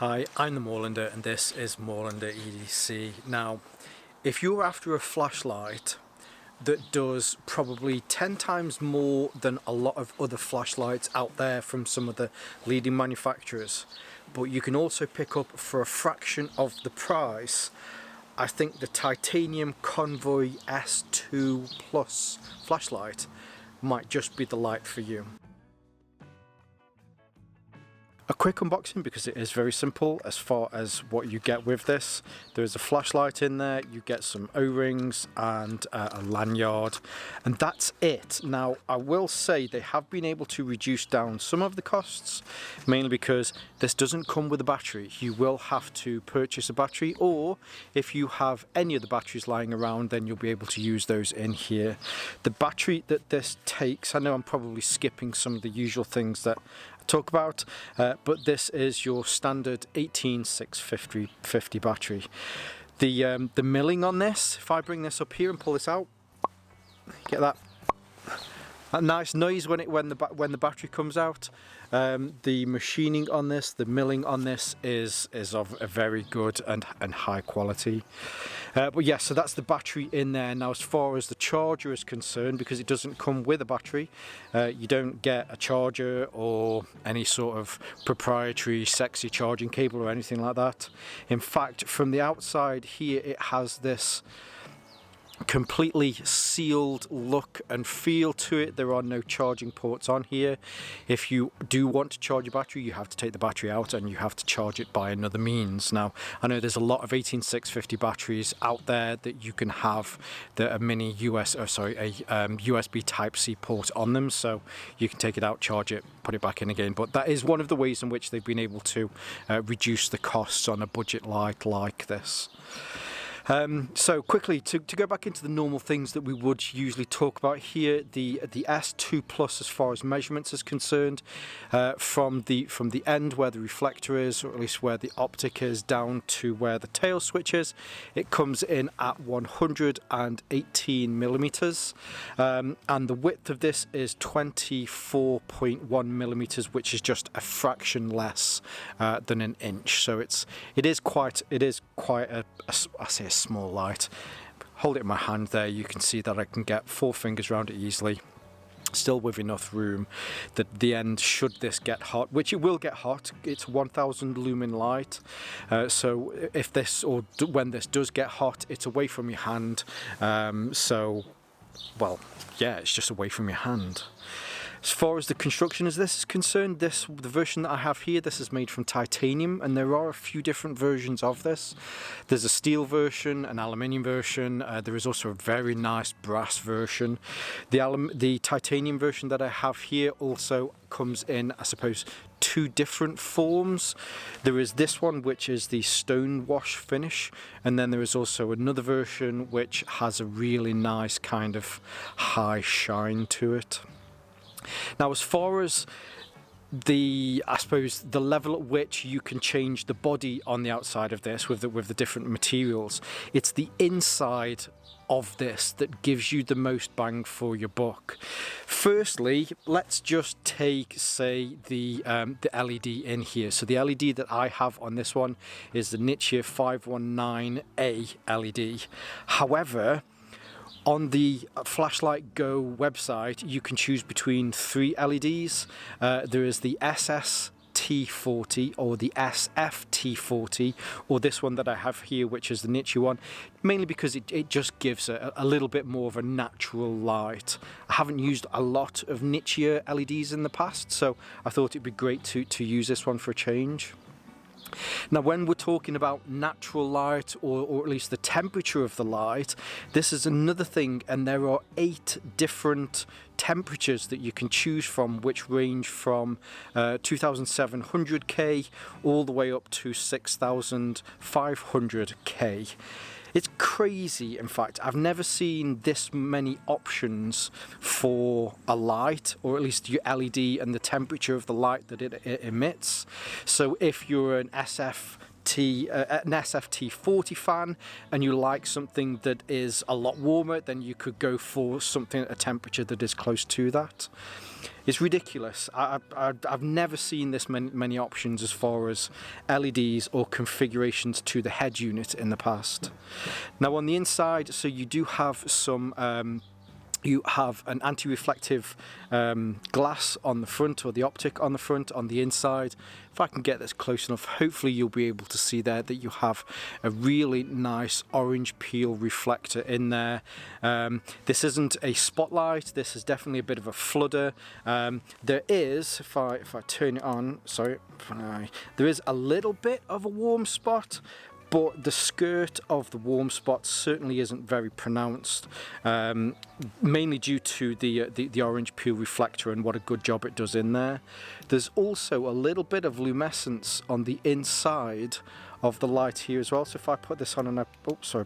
Hi, I'm the Moorlander and this is Moorlander EDC. Now, if you're after a flashlight that does probably 10 times more than a lot of other flashlights out there from some of the leading manufacturers, but you can also pick up for a fraction of the price, I think the titanium Convoy S2 Plus flashlight might just be the light for you. A quick unboxing because it is very simple as far as what you get with this. There is a flashlight in there, you get some O-rings and a lanyard, and that's it. Now I will say they have been able to reduce down some of the costs, mainly because this doesn't come with a battery. You will have to purchase a battery, or if you have any of the batteries lying around, then you'll be able to use those in here. The battery that this takes, I know I'm probably skipping some of the usual things that talk about, but this is your standard 18650 battery. The milling on this, if I bring this up here and pull this out, get that nice noise when the battery comes out. The machining on this, the milling on this is of a very good and high quality. But yeah, so that's the battery in there. Now as far as the charger is concerned, because it doesn't come with a battery, you don't get a charger or any sort of proprietary sexy charging cable or anything like that. In fact, from the outside here, it has this completely sealed look and feel to it. There are no charging ports on here. If you do want to charge a battery, you have to take the battery out and you have to charge it by another means. Now I know there's a lot of 18650 batteries out there that you can have that are mini USB Type-C port on them, so you can take it out, charge it, put it back in again. But that is one of the ways in which they've been able to reduce the costs on a budget light like this. So quickly, to go back into the normal things that we would usually talk about here, the S2 Plus, as far as measurements is concerned, from the end where the reflector is, or at least where the optic is, down to where the tail switch is, it comes in at 118 millimeters, and the width of this is 24.1 millimeters, which is just a fraction less than an inch. So it is quite a I say a small light. Hold it in my hand there, you can see that I can get 4 fingers around it easily, still with enough room that the end, should this get hot, which it will get hot, it's 1000 lumen light, so if this, or when this does get hot, it's away from your hand, so well, yeah, it's just away from your hand. As far as the construction as this is concerned, the version that I have here, this is made from titanium, and there are a few different versions of this. There's a steel version, an aluminium version, there is also a very nice brass version. The titanium version that I have here also comes in, I suppose, 2 different forms. There is this one, which is the stone wash finish, and then there is also another version which has a really nice kind of high shine to it. Now as far as I suppose the level at which you can change the body on the outside of this with the different materials, it's the inside of this that gives you the most bang for your buck. Firstly, let's just take, say, the LED in here. So the LED that I have on this one is the Nichia 519A LED. However, on the Flashlight Go website, you can choose between 3 LEDs. There is the SST40 or the SFT40, or this one that I have here, which is the Nichia one, mainly because it just gives a little bit more of a natural light. I haven't used a lot of Nichia LEDs in the past, so I thought it'd be great to use this one for a change. Now when we're talking about natural light, or at least the temperature of the light, this is another thing, and there are 8 different temperatures that you can choose from, which range from 2700K all the way up to 6500K. It's crazy. In fact, I've never seen this many options for a light, or at least your LED and the temperature of the light that it emits. So if you're an SF SFT 40 fan and you like something that is a lot warmer, then you could go for something at a temperature that is close to that. It's ridiculous. I've never seen this many options as far as LEDs or configurations to the head unit in the past. Now on the inside, so you do have some you have an anti-reflective glass on the front, or the optic on the front. On the inside, if I can get this close enough, hopefully you'll be able to see there that you have a really nice orange peel reflector in there. This isn't a spotlight, this is definitely a bit of a flooder. There is, if I turn it on, sorry, there is a little bit of a warm spot, but the skirt of the warm spot certainly isn't very pronounced, mainly due to the orange peel reflector and what a good job it does in there. There's also a little bit of luminescence on the inside of the light here as well. So if I put this on and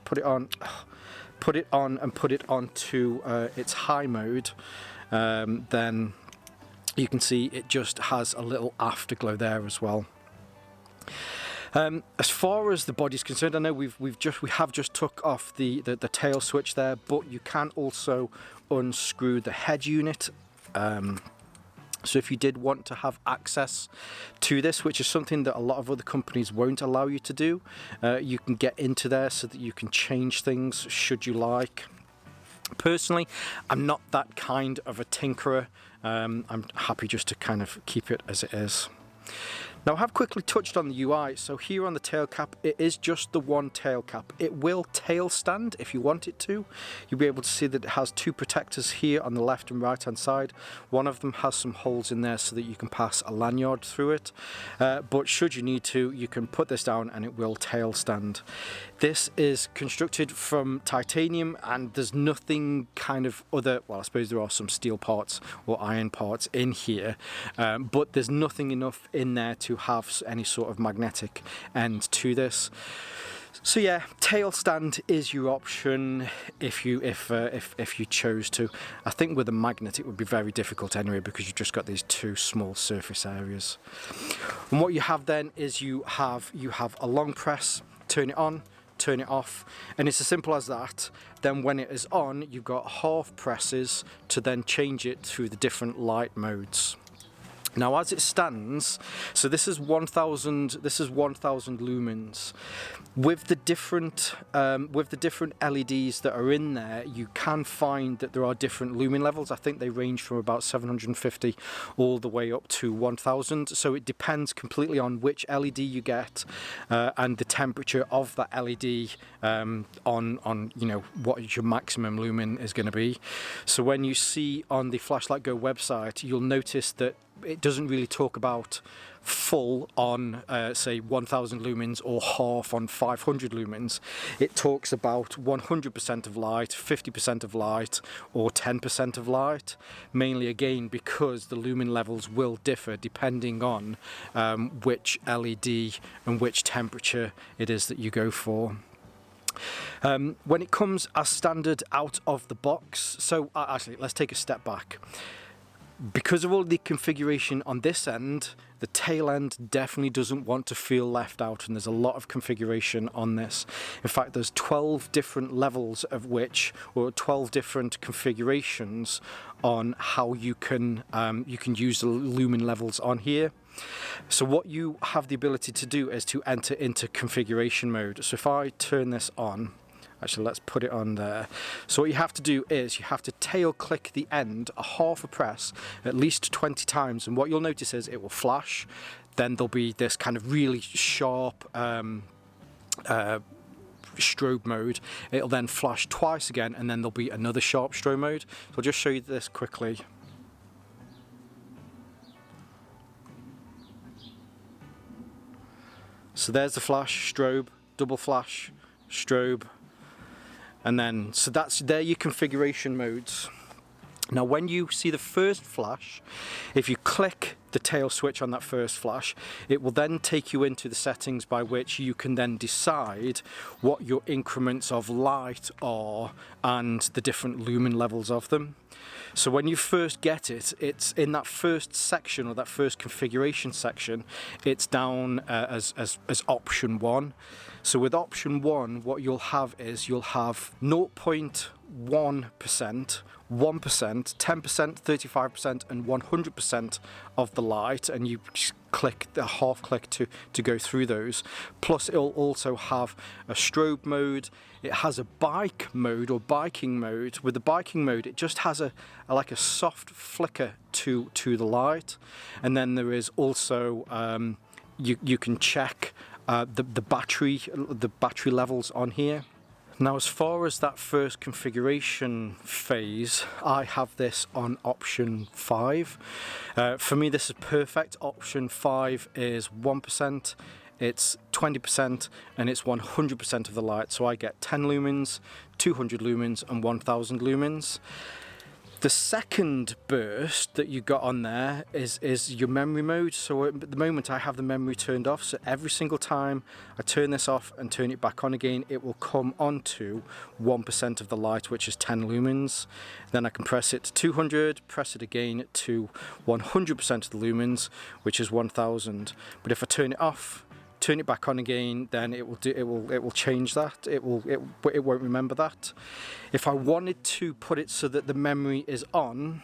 put it on and put it onto its high mode, then you can see it just has a little afterglow there as well. As far as the body's concerned, I know we have just took off the tail switch there, but you can also unscrew the head unit. So if you did want to have access to this, which is something that a lot of other companies won't allow you to do, you can get into there so that you can change things should you like. Personally, I'm not that kind of a tinkerer. I'm happy just to kind of keep it as it is. Now I have quickly touched on the UI, so here on the tail cap it is just the one tail cap. It will tail stand if you want it to. You'll be able to see that it has two protectors here on the left and right hand side. One of them has some holes in there so that you can pass a lanyard through it, but should you need to, you can put this down and it will tail stand. This is constructed from titanium and there's nothing kind of other, well I suppose there are some steel parts or iron parts in here, but there's nothing enough in there to have any sort of magnetic end to this. So yeah, tail stand is your option if you chose to. I think with a magnet it would be very difficult anyway because you've just got these two small surface areas. And what you have then is you have a long press, turn it on, turn it off, and it's as simple as that. Then when it is on, you've got half presses to then change it through the different light modes. Now as it stands, so this is 1000 lumens. With the different LEDs that are in there, you can find that there are different lumen levels. I think they range from about 750 all the way up to 1000. So it depends completely on which LED you get and the temperature of that LED on you know what your maximum lumen is going to be. So when you see on the Flashlight Go website, you'll notice that it doesn't really talk about full on say 1000 lumens or half on 500 lumens. It talks about 100% of light, 50% of light, or 10% of light, mainly again because the lumen levels will differ depending on which LED and which temperature it is that you go for. When it comes as standard out of the box, so actually let's take a step back. Because of all the configuration on this end, the tail end definitely doesn't want to feel left out, and there's a lot of configuration on this. In fact, there's 12 different levels of which, or 12 different configurations on how you can use the lumen levels on here. So what you have the ability to do is to enter into configuration mode. So if I turn this on, actually let's put it on there. So what you have to do is you have to tail click the end a half a press at least 20 times, and what you'll notice is it will flash. Then there'll be this kind of really sharp strobe mode. It'll then flash twice again, and then there'll be another sharp strobe mode. So I'll just show you this quickly. So there's the flash, strobe, double flash, strobe, and then, so they're your configuration modes. Now when you see the first flash, if you click the tail switch on that first flash, it will then take you into the settings by which you can then decide what your increments of light are and the different lumen levels of them. So when you first get it, it's in that first section, or that first configuration section, it's down as option 1. So with option 1, what you'll have is you'll have 0.1%, 1%, 10%, 35% and 100% of the light, and you just click the half click to go through those. Plus it'll also have a strobe mode. It has a bike mode, or biking mode. With the biking mode, it just has like a soft flicker to the light. And then there is also you can check the battery levels on here. Now, as far as that first configuration phase, I have this on option 5. For me, this is perfect. Option 5 is 1%, it's 20%, and it's 100% of the light. So I get 10 lumens, 200 lumens, and 1000 lumens. The second burst that you got on there is your memory mode. So at the moment I have the memory turned off, so every single time I turn this off and turn it back on again, it will come onto 1% of the light, which is 10 lumens. Then I can press it to 200, press it again to 100% of the lumens, which is 1000. But if I turn it off, turn it back on again, then it will change that. It won't remember that. If I wanted to put it so that the memory is on,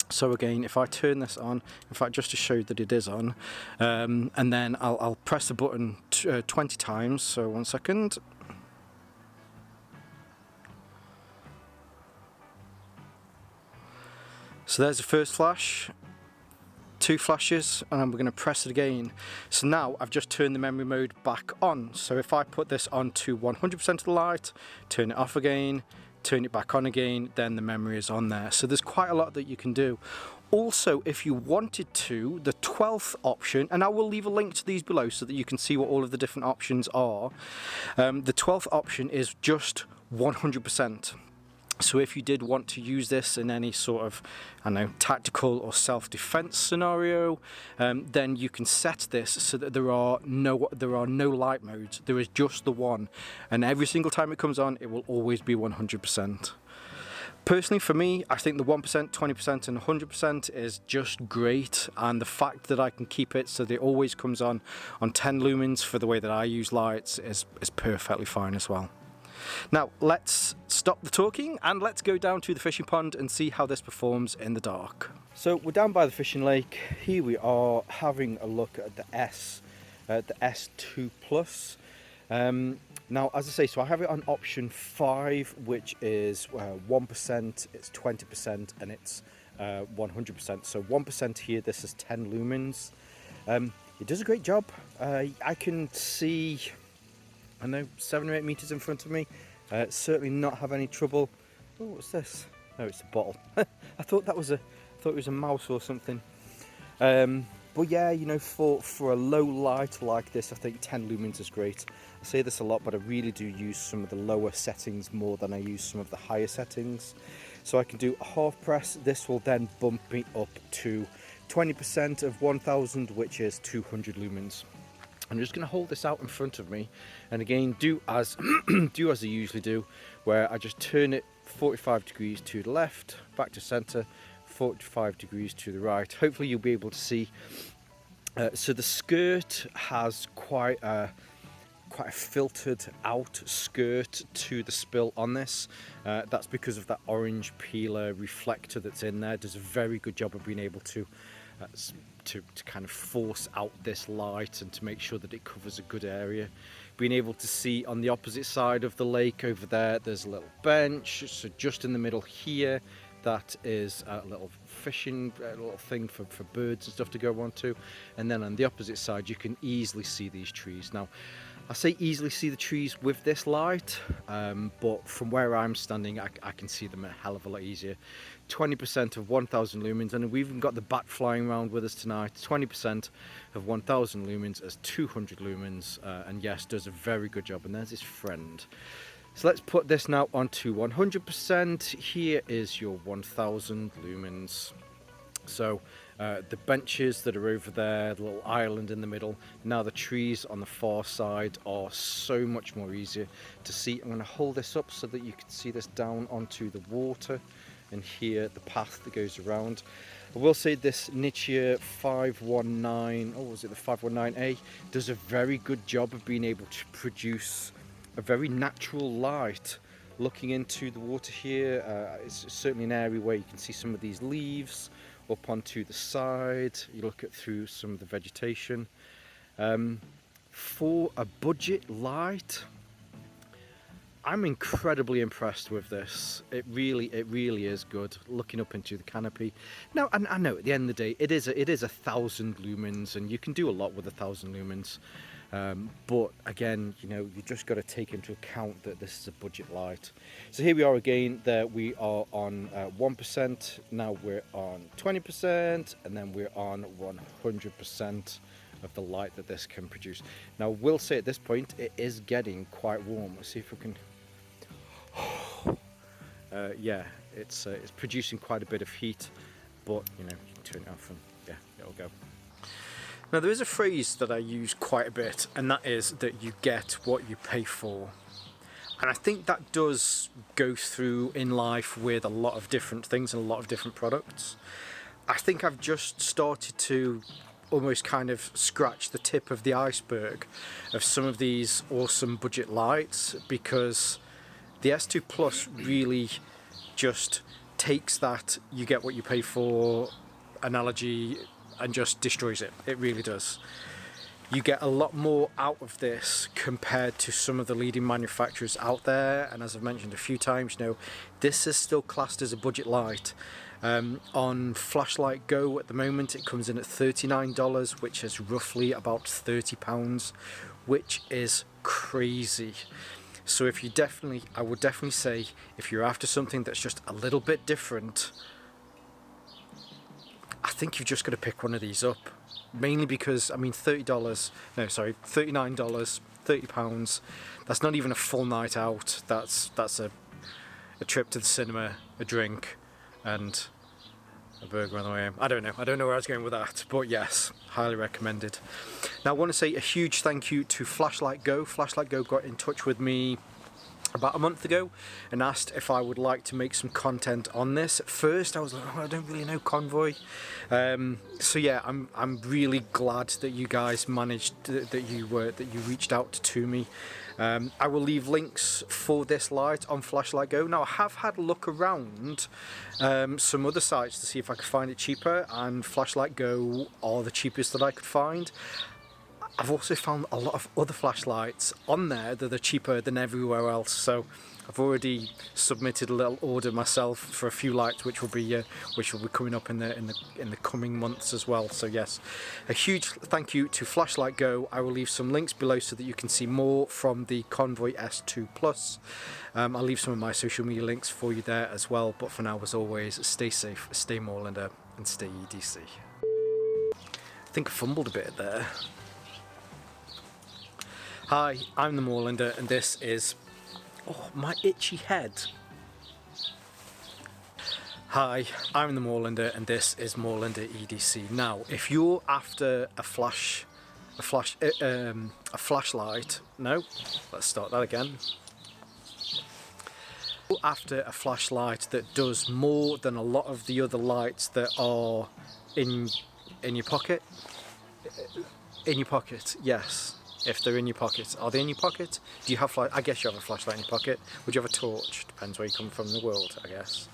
so again, if I turn this on, in fact, just to show that it is on, and then I'll press the button 20 times. So 1 second. So there's the first flash. 2 flashes, and we're going to press it again. So now I've just turned the memory mode back on. So if I put this on to 100% of the light, turn it off again, turn it back on again, then the memory is on there. So there's quite a lot that you can do. Also, if you wanted to, the 12th option, and I will leave a link to these below so that you can see what all of the different options are. The 12th option is just 100%. So if you did want to use this in any sort of, I don't know, tactical or self-defense scenario, then you can set this so that there are no light modes. There is just the one, and every single time it comes on, it will always be 100%. Personally, for me, I think the 1%, 20% and 100% is just great, and the fact that I can keep it so that it always comes on 10 lumens for the way that I use lights is perfectly fine as well. Now let's stop the talking and let's go down to the fishing pond and see how this performs in the dark. So we're down by the fishing lake. Here we are having a look at the S2 Plus. Now, as I say, so I have it on option 5, which is 1%, it's 20% and it's 100%. So 1% here, this is 10 lumens. It does a great job. I can see, I know, 7 or 8 meters in front of me. Certainly not have any trouble. Oh, what's this? Oh, it's a bottle. I thought it was a mouse or something. But yeah, you know, for a low light like this, I think 10 lumens is great. I say this a lot, but I really do use some of the lower settings more than I use some of the higher settings. So I can do a half press. This will then bump me up to 20% of 1000, which is 200 lumens. I'm just going to hold this out in front of me, and again do as I usually do, where I just turn it 45 degrees to the left, back to center, 45 degrees to the right. Hopefully you'll be able to see. So the skirt has quite a filtered out skirt to the spill on this. That's because of that orange peeler reflector that's in there. It does a very good job of being able to kind of force out this light and to make sure that it covers a good area. Being able to see on the opposite side of the lake over there, there's a little bench. So just in the middle here, that is a little fishing, a little thing for birds and stuff to go onto. And then on the opposite side, you can easily see these trees. Now, I say easily see the trees with this light, but from where I'm standing, I can see them a hell of a lot easier. 20% of 1000 lumens, and we've even got the bat flying around with us tonight. 20% of 1000 lumens as 200 lumens, and yes, does a very good job. And there's his friend. So let's put this now onto 100%. Here is your 1000 lumens. So the benches that are over there, the little island in the middle, now the trees on the far side are so much more easier to see. I'm going to hold this up so that you can see this down onto the water. and here the path that goes around. I will say this Nichia 519, oh was it the 519A, does a very good job of being able to produce a very natural light. Looking into the water here, it's certainly an area where you can see some of these leaves up onto the side. You look at through some of the vegetation. For a budget light, I'm incredibly impressed with this. It really is good. Looking up into the canopy. Now, and I know at the end of the day, it is 1,000 lumens, and you can do a lot with 1,000 lumens. But again, you know, you just got to take into account that this is a budget light. So here we are again. There we are on 1%. Now we're on 20%, and then we're on 100% of the light that this can produce. Now, we'll say at this point it is getting quite warm. Let's see if we can. Yeah, it's producing quite a bit of heat, but you know, you can turn it off and yeah, it'll go. Now, there is a phrase that I use quite a bit, and that is that you get what you pay for. And I think that does go through in life with a lot of different things and a lot of different products. I think I've just started to almost kind of scratch the tip of the iceberg of some of these awesome budget lights, because the S2 Plus really just takes that you get what you pay for analogy and just destroys it. It really does. You get a lot more out of this compared to some of the leading manufacturers out there, and as I've mentioned a few times, you know, this is still classed as a budget light. On Flashlight Go at the moment it comes in at $39, which is roughly about £30, which is crazy. So if you I would definitely say if you're after something that's just a little bit different, I think you've just got to pick one of these up. Mainly because, I mean, $39, £30, that's not even a full night out. That's a trip to the cinema, a drink, and a burger on the way home. I don't know where I was going with that, but yes, highly recommended. Now I want to say a huge thank you to Flashlight Go. Flashlight Go got in touch with me about a month ago and asked if I would like to make some content on this. At first I was like, oh, I don't really know Convoy. So yeah, I'm really glad that you guys managed that you reached out to me. I will leave links for this light on Flashlight Go. Now I have had a look around some other sites to see if I could find it cheaper, and Flashlight Go are the cheapest that I could find. I've also found a lot of other flashlights on there that are cheaper than everywhere else, so I've already submitted a little order myself for a few lights which will be coming up in the coming months as well. So yes, a huge thank you to Flashlight Go. I will leave some links below so that you can see more from the Convoy S2 Plus. I'll leave some of my social media links for you there as well, but for now, as always, stay safe, stay Moorlander, and stay EDC. I think I fumbled a bit there. Hi, I'm the Moorlander, and this is, oh, my itchy head. Hi, I'm the Moorlander, and this is Moorlander EDC. Now, if you're after a flashlight, no, let's start that again. After a flashlight that does more than a lot of the other lights that are in your pocket. In your pocket, yes. If they're in your pocket. Are they in your pocket? Do you have I guess you have a flashlight in your pocket. Would you have a torch? Depends where you come from in the world, I guess.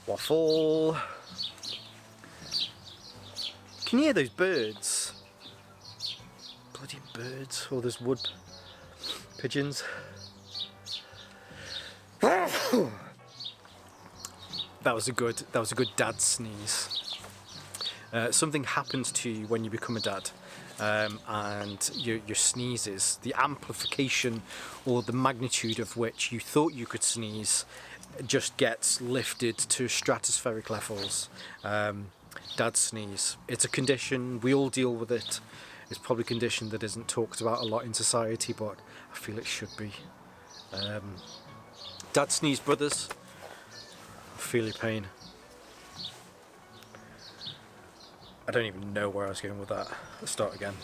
Waffle. Can you hear those birds? Bloody birds. Oh, there's wood pigeons. That was a good dad sneeze. Something happens to you when you become a dad. And your sneezes, the amplification or the magnitude of which you thought you could sneeze just gets lifted to stratospheric levels. Dad sneeze. It's a condition, we all deal with it. It's probably a condition that isn't talked about a lot in society, but I feel it should be. Dad sneeze, brothers. I feel your pain. I don't even know where I was going with that. Let's start again.